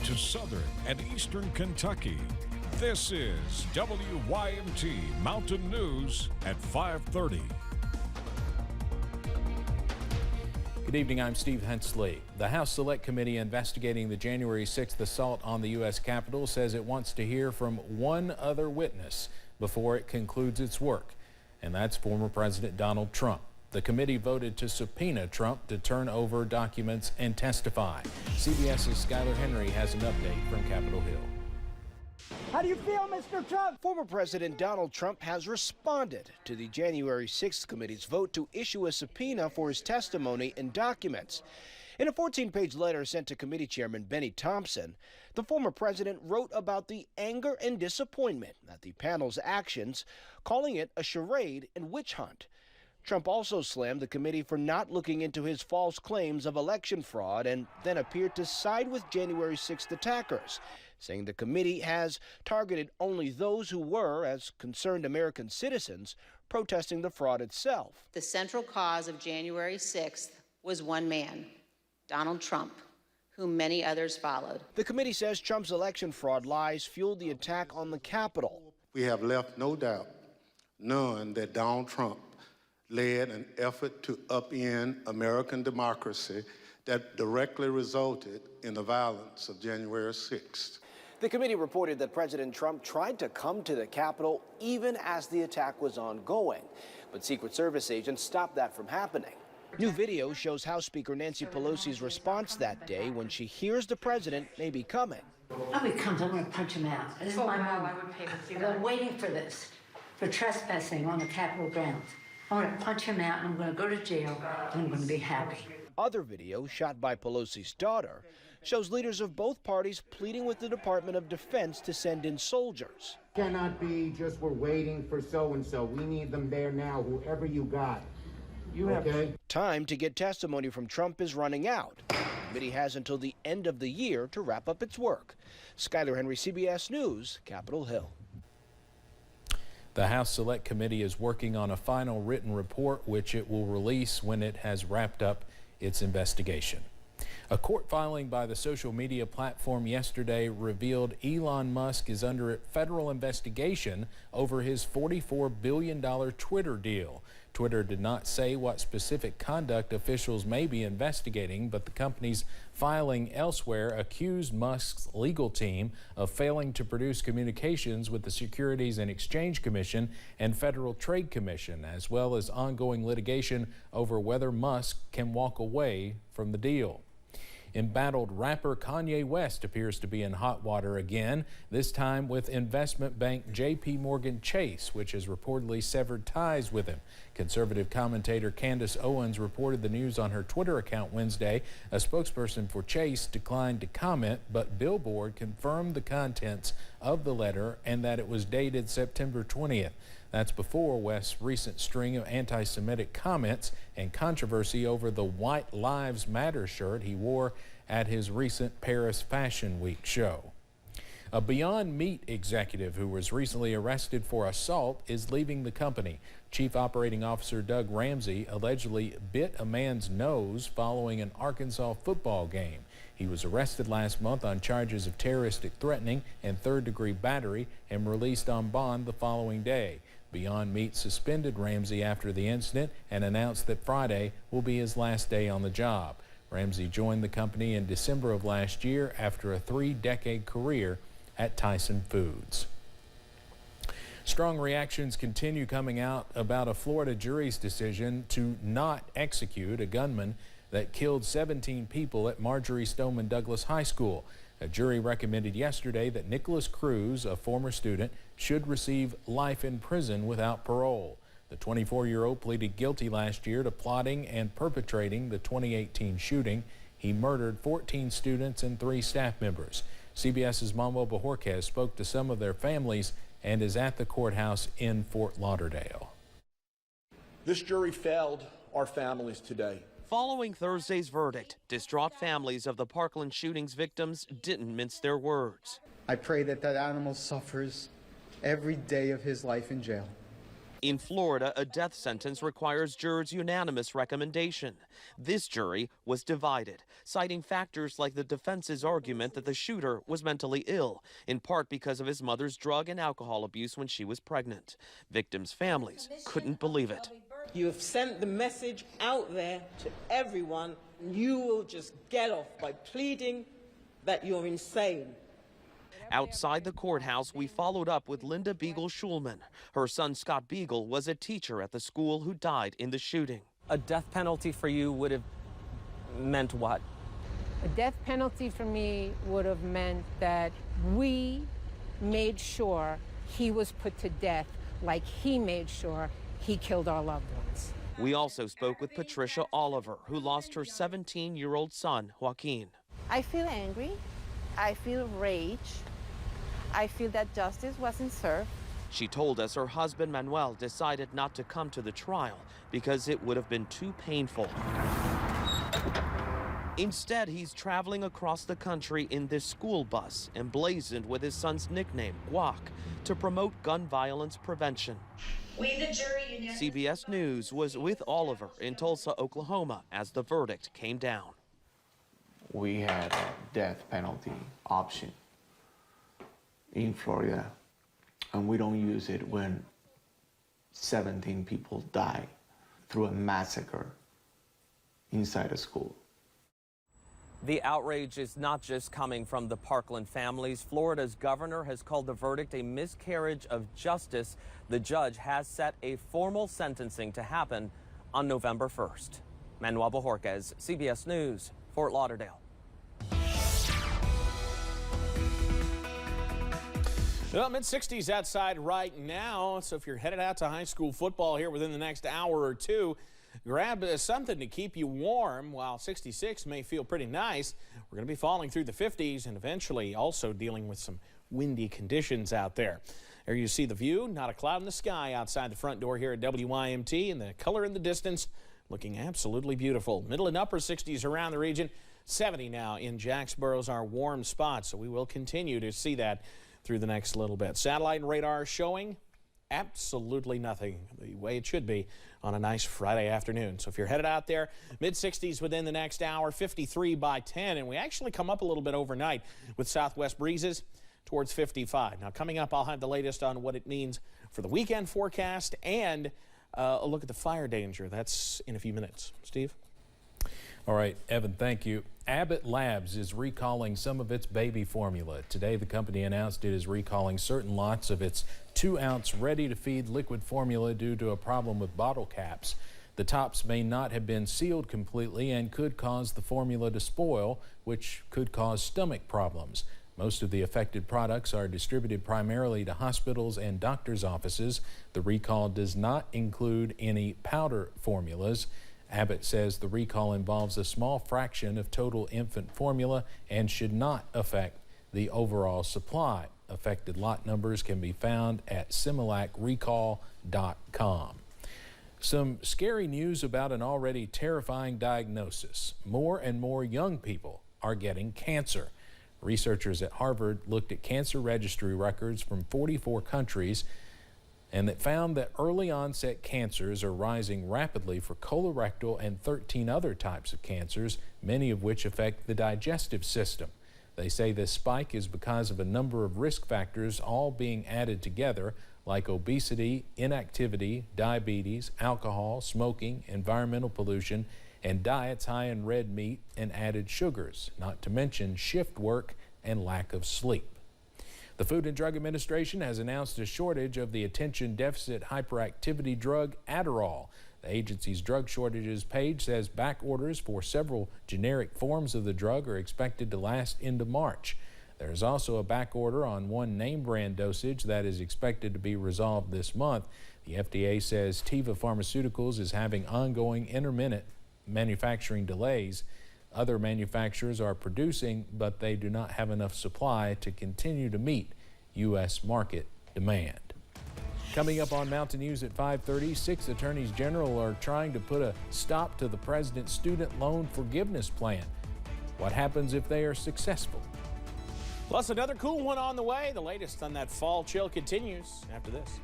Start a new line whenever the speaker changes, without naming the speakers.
to southern and eastern Kentucky. This is WYMT Mountain News at 5:30.
Good evening, I'm Steve Hensley. The House Select Committee investigating the January 6th assault on the U.S. Capitol says it wants to hear from one other witness before it concludes its work, and that's former President Donald Trump. The committee voted to subpoena Trump to turn over documents and testify. CBS's Skyler Henry has an update from Capitol Hill.
How do you feel, Mr. Trump? Former President Donald Trump has responded to the January 6th committee's vote to issue a subpoena for his testimony and documents. In a 14-page letter sent to committee chairman Benny Thompson, the former president wrote about the anger and disappointment at the panel's actions, calling it a charade and witch hunt. Trump also slammed the committee for not looking into his false claims of election fraud and then appeared to side with January 6th attackers, saying the committee has targeted only those who were, as concerned American citizens, protesting the fraud itself.
The central cause of January 6th was one man, Donald Trump, whom many others followed.
The committee says Trump's election fraud lies fueled the attack on the Capitol.
We have left no doubt, none, that Donald Trump led an effort to upend American democracy that directly resulted in the violence of January 6th.
The committee reported that President Trump tried to come to the Capitol even as the attack was ongoing, but Secret Service agents stopped that from happening. New video shows House Speaker Nancy Pelosi's response that day when she hears the president may be coming.
Oh, he comes, I'm going to punch him out. This is my moment. I've been waiting for this, for trespassing on the Capitol grounds. I'm going to punch him out, and I'm going to go to jail, and I'm going to be happy.
Other video, shot by Pelosi's daughter, shows leaders of both parties pleading with the Department of Defense to send in soldiers.
Cannot be just we're waiting for so-and-so. We need them there now, whoever you got. Okay?
Time to get testimony from Trump is running out. The committee has until the end of the year to wrap up its work. Skyler Henry, CBS News, Capitol Hill.
The House Select Committee is working on a final written report, which it will release when it has wrapped up its investigation. A court filing by the social media platform yesterday revealed Elon Musk is under federal investigation over his $44 billion Twitter deal. Twitter did not say what specific conduct officials may be investigating, but the company's filing elsewhere accused Musk's legal team of failing to produce communications with the Securities and Exchange Commission and Federal Trade Commission, as well as ongoing litigation over whether Musk can walk away from the deal. Embattled rapper Kanye West appears to be in hot water again, this time with investment bank J.P. Morgan Chase, which has reportedly severed ties with him. Conservative commentator Candace Owens reported the news on her Twitter account Wednesday. A spokesperson for Chase declined to comment, but Billboard confirmed the contents of the letter and that it was dated September 20th. That's before West's recent string of anti-Semitic comments and controversy over the White Lives Matter shirt he wore at his recent Paris Fashion Week show. A Beyond Meat executive who was recently arrested for assault is leaving the company. Chief Operating Officer Doug Ramsey allegedly bit a man's nose following an Arkansas football game. He was arrested last month on charges of terroristic threatening and third-degree battery and released on bond the following day. Beyond Meat suspended Ramsey after the incident and announced that Friday will be his last day on the job. Ramsey joined the company in December of last year after a 3-decade career at Tyson Foods. Strong reactions continue coming out about a Florida jury's decision to not execute a gunman that killed 17 people at Marjory Stoneman Douglas High School. A jury recommended yesterday that Nicholas Cruz, a former student, should receive life in prison without parole. The 24-year-old pleaded guilty last year to plotting and perpetrating the 2018 shooting. He murdered 14 students and 3 staff members. CBS's Manuel Bojorquez spoke to some of their families and is at the courthouse in Fort Lauderdale.
This jury failed our families today.
Following Thursday's verdict, distraught families of the Parkland shootings victims didn't mince their words.
I pray that that animal suffers every day of his life in jail.
In Florida, a death sentence requires jurors' unanimous recommendation. This jury was divided, citing factors like the defense's argument that the shooter was mentally ill, in part because of his mother's drug and alcohol abuse when she was pregnant. Victims' families couldn't believe it.
You have sent the message out there to everyone. You will just get off by pleading that you're insane.
Outside the courthouse, we followed up with Linda Beagle Schulman. Her son, Scott Beagle, was a teacher at the school who died in the shooting.
A death penalty for you would have meant what?
A death penalty for me would have meant that we made sure he was put to death like he made sure he killed our loved ones.
We also spoke with Patricia Oliver, who lost her 17-year-old son, Joaquin.
I feel angry. I feel rage. I feel that justice wasn't served.
She told us her husband, Manuel, decided not to come to the trial because it would have been too painful. Instead, he's traveling across the country in this school bus, emblazoned with his son's nickname, Guac, to promote gun violence prevention.
We, the jury,
CBS News was with Oliver in Tulsa, Oklahoma, as the verdict came down.
We had a death penalty option in Florida, and we don't use it when 17 people die through a massacre inside a school.
The outrage is not just coming from the Parkland families. Florida's governor has called the verdict a miscarriage of justice. The judge has set a formal sentencing to happen on November 1st. Manuel Bojorquez, CBS News, Fort Lauderdale.
Well, mid-60s outside right now, so if you're headed out to high school football here within the next hour or two, grab something to keep you warm. While 66 may feel pretty nice, we're going to be falling through the 50s and eventually also dealing with some windy conditions out there. There you see the view, not a cloud in the sky outside the front door here at WYMT, and the color in the distance looking absolutely beautiful. Middle and upper 60s around the region. 70 now in Jacksboro's our warm spot, so we will continue to see that through the next little bit. Satellite and radar showing absolutely nothing, the way it should be on a nice Friday afternoon. So if you're headed out there, mid-60s within the next hour, 53 by 10, and we actually come up a little bit overnight with southwest breezes towards 55. Now coming up, I'll have the latest on what it means for the weekend forecast and a look at the fire danger. That's in a few minutes. Steve?
All right, Evan, thank you. Abbott Labs is recalling some of its baby formula. Today, the company announced it is recalling certain lots of its 2-ounce ready-to-feed liquid formula due to a problem with bottle caps. The tops may not have been sealed completely and could cause the formula to spoil, which could cause stomach problems. Most of the affected products are distributed primarily to hospitals and doctors' offices. The recall does not include any powder formulas. Abbott says the recall involves a small fraction of total infant formula and should not affect the overall supply. Affected lot numbers can be found at similacrecall.com. Some scary news about an already terrifying diagnosis. More and more young people are getting cancer. Researchers at Harvard looked at cancer registry records from 44 countries and that found that early onset cancers are rising rapidly for colorectal and 13 other types of cancers, many of which affect the digestive system. They say this spike is because of a number of risk factors all being added together, like obesity, inactivity, diabetes, alcohol, smoking, environmental pollution, and diets high in red meat and added sugars, not to mention shift work and lack of sleep. The Food and Drug Administration has announced a shortage of the attention deficit hyperactivity drug Adderall. The agency's drug shortages page says back orders for several generic forms of the drug are expected to last into March. There is also a back order on one name brand dosage that is expected to be resolved this month. The FDA says Teva Pharmaceuticals is having ongoing intermittent manufacturing delays. Other manufacturers are producing, but they do not have enough supply to continue to meet U.S. market demand. Coming up on Mountain News at 5:30, 6 attorneys general are trying to put a stop to the president's student loan forgiveness plan. What happens if they are successful?
Plus another cool one on the way. The latest on that fall chill continues after this.